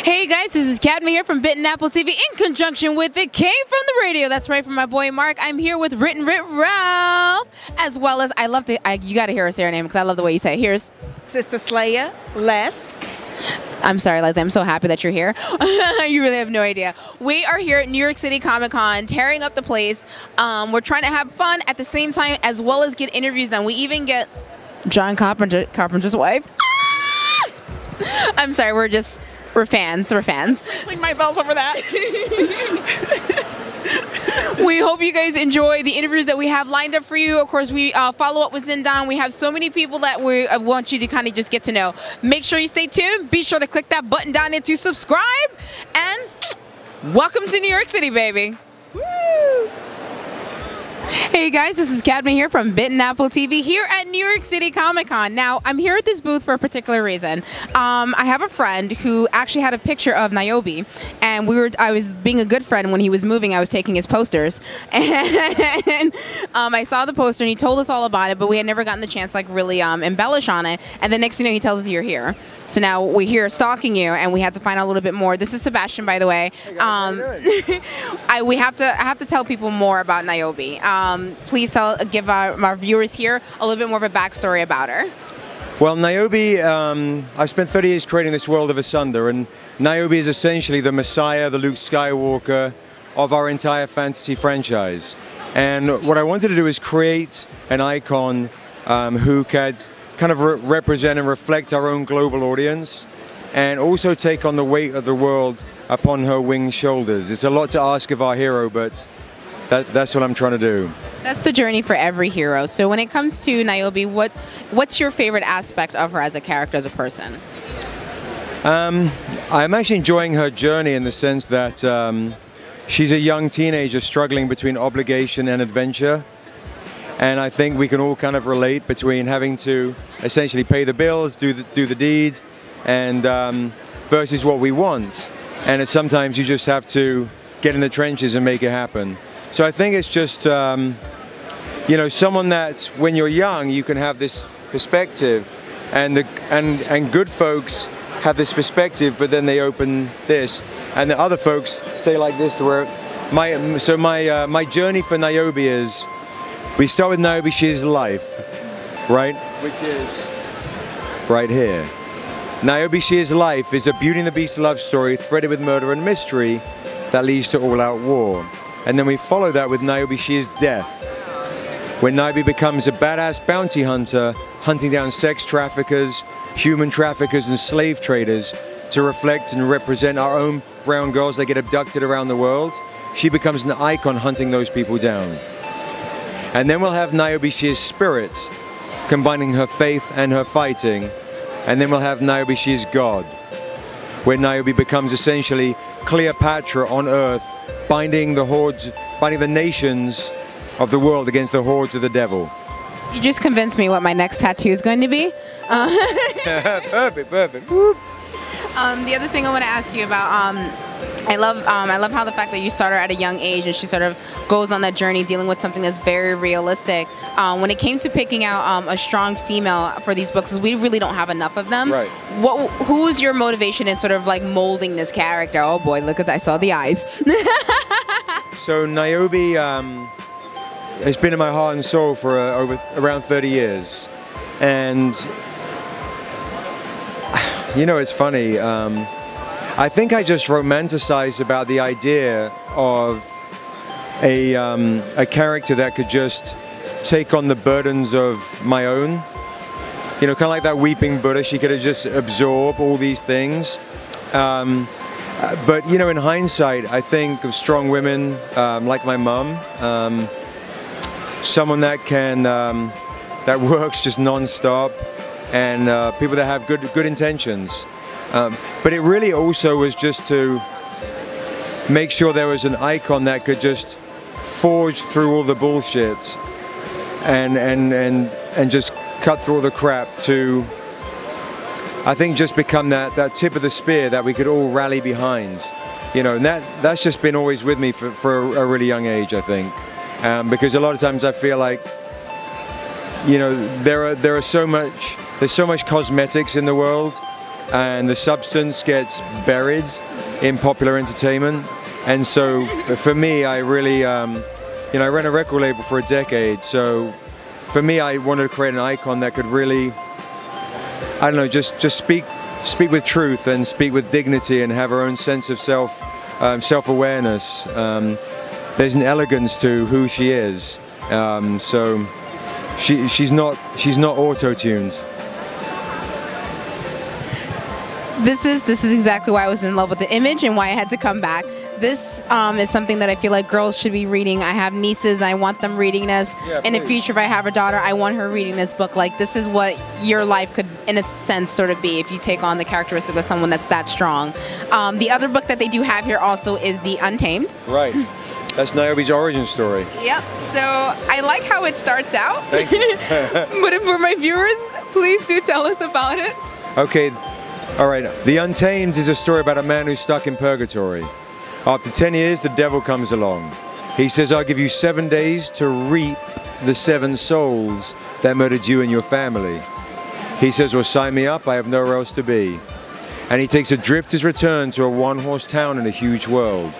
Hey guys, this is Cadma here from Bitten Apple TV in conjunction with It Came From The Radio. That's right, from my boy Mark. I'm here with Written Writ Ralph, as well as, you gotta hear her say her name because I love the way you say it. Here's SistaSlayer, Les. I'm sorry, Leslie, I'm so happy that you're here. You really have no idea. We are here at New York City Comic Con, tearing up the place. We're trying to have fun at the same time, as well as get interviews done. We even get John Carpenter's wife. I'm sorry, we're fans. Ring my bells over that. We hope you guys enjoy the interviews that we have lined up for you. Of course, we follow up with Zindan. We have so many people that we want you to kind of just get to know. Make sure you stay tuned. Be sure to click that button down there to subscribe. And welcome to New York City, baby. Woo! Hey guys, this is Cadma here from Bitten Apple TV here at New York City Comic Con. Now, I'm here at this booth for a particular reason. I have a friend who actually had a picture of Niobe, and I was being a good friend when he was moving. I was taking his posters, and I saw the poster, and he told us all about it, but we had never gotten the chance to like really embellish on it. And the next thing you know, he tells us you're here. So now we're here stalking you, and we had to find out a little bit more. This is Sebastian, by the way. Hey guys, how you doing? I have to tell people more about Niobe. Please give our viewers here a little bit more of a backstory about her. Well, Niobe, I've spent 30 years creating this world of Asunder, and Niobe is essentially the Messiah, the Luke Skywalker of our entire fantasy franchise. And what I wanted to do is create an icon who could kind of represent and reflect our own global audience, and also take on the weight of the world upon her winged shoulders. It's a lot to ask of our hero, but that's what I'm trying to do. That's the journey for every hero. So when it comes to Niobe, what's your favorite aspect of her as a character, as a person? I'm actually enjoying her journey in the sense that she's a young teenager struggling between obligation and adventure. And I think we can all kind of relate between having to essentially pay the bills, do the deeds, and versus what we want. And sometimes you just have to get in the trenches and make it happen. So I think it's just, you know, someone that when you're young, you can have this perspective, and good folks have this perspective, but then they open this, and the other folks stay like this. Where my journey for Niobe is, we start with Niobe. She is life, right? Which is right here. Niobe, She is Life is a Beauty and the Beast love story threaded with murder and mystery that leads to all-out war. And then we follow that with Niobe, She is Death, when Niobe becomes a badass bounty hunter, hunting down sex traffickers, human traffickers, and slave traders to reflect and represent our own brown girls that get abducted around the world. She becomes an icon hunting those people down. And then we'll have Niobe, She is Spirit, combining her faith and her fighting. And then we'll have Niobe, She is God, where Niobe becomes essentially Cleopatra on Earth, binding the nations of the world against the hordes of the devil. You just convinced me what my next tattoo is going to be. Perfect. The other thing I want to ask you about, I love how the fact that you start her at a young age and she sort of goes on that journey dealing with something that's very realistic. When it came to picking out a strong female for these books, because we really don't have enough of them. Right. Who was your motivation in sort of like molding this character? Oh boy, look at that! I saw the eyes. So Niobe has been in my heart and soul for around 30 years, and you know, it's funny. I think I just romanticized about the idea of a character that could just take on the burdens of my own. You know, kind of like that weeping Buddha. She could have just absorbed all these things. But you know, in hindsight, I think of strong women like my mom, someone that that works just non-stop, and people that have good intentions. But it really also was just to make sure there was an icon that could just forge through all the bullshit and just cut through all the crap to, I think, just become that tip of the spear that we could all rally behind. You know, and that's just been always with me for a really young age, I think. Because a lot of times I feel like, you know, there's so much cosmetics in the world, and the substance gets buried in popular entertainment. And so for me, I really, you know, I ran a record label for a decade. So for me, I wanted to create an icon that could really, I don't know, just speak with truth and speak with dignity and have her own sense of self-awareness. There's an elegance to who she is. So she's not auto-tuned. This is exactly why I was in love with the image and why I had to come back. This is something that I feel like girls should be reading. I have nieces, I want them reading this. Yeah, in the future, if I have a daughter, I want her reading this book. Like, this is what your life could, in a sense, sort of be if you take on the characteristic of someone that's that strong. The other book that they do have here also is the Untamed. Right. That's Niobe's origin story. Yep. So I like how it starts out. Thank you. But for my viewers, please do tell us about it. Okay. All right. The Untamed is a story about a man who's stuck in purgatory. After 10 years, the devil comes along. He says, I'll give you 7 days to reap the 7 souls that murdered you and your family. He says, well, sign me up. I have nowhere else to be. And he takes a drifter's return to a one-horse town in a huge world.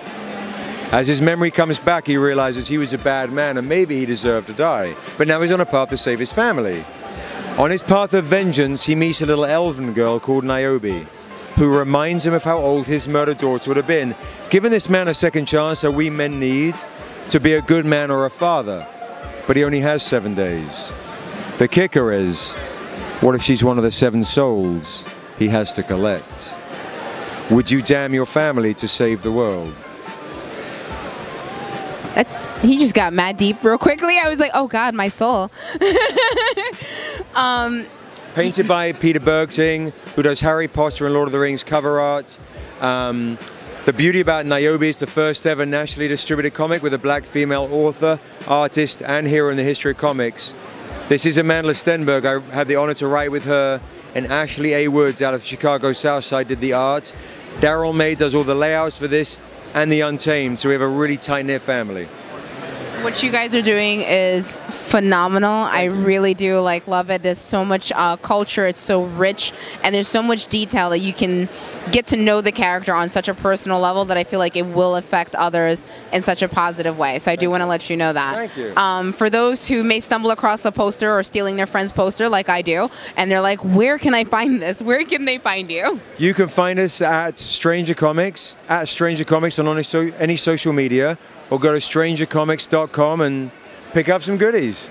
As his memory comes back, he realizes he was a bad man and maybe he deserved to die. But now he's on a path to save his family. On his path of vengeance, he meets a little elven girl called Niobe, who reminds him of how old his murdered daughter would have been. Giving this man a second chance that we men need to be a good man or a father. But he only has 7 days. The kicker is, what if she's one of the 7 souls he has to collect? Would you damn your family to save the world? He just got mad deep real quickly. I was like, oh God, my soul. Painted by Peter Bergting, who does Harry Potter and Lord of the Rings cover art. The beauty about Niobe is the first ever nationally distributed comic with a black female author, artist, and hero in the history of comics. This is Amanda Stenberg. I had the honor to write with her, and Ashley A. Woods out of Chicago Southside did the art. Daryl May does all the layouts for this and the Untamed, so we have a really tight-knit family. What you guys are doing is phenomenal. I really do love it. There's so much culture. It's so rich, and there's so much detail that you can get to know the character on such a personal level that I feel like it will affect others in such a positive way. So I do want to let you know that. Thank you. For those who may stumble across a poster or stealing their friend's poster like I do, and they're like, where can I find this? Where can they find you? You can find us at Stranger Comics on any social media, or go to strangercomics.com and pick up some goodies.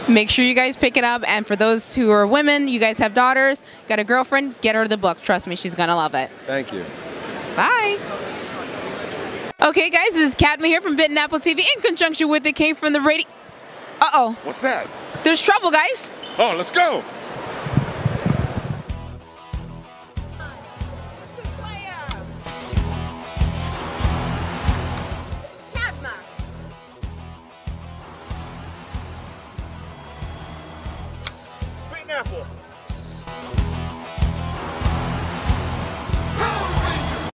Make sure you guys pick it up. And for those who are women, you guys have daughters, got a girlfriend, get her the book. Trust me, she's gonna love it. Thank you. Bye. Okay, guys, this is Cadma here from Bitten Apple TV in conjunction with It Came From the Radio. Uh-oh. What's that? There's trouble, guys. Oh, let's go. Bitten Apple.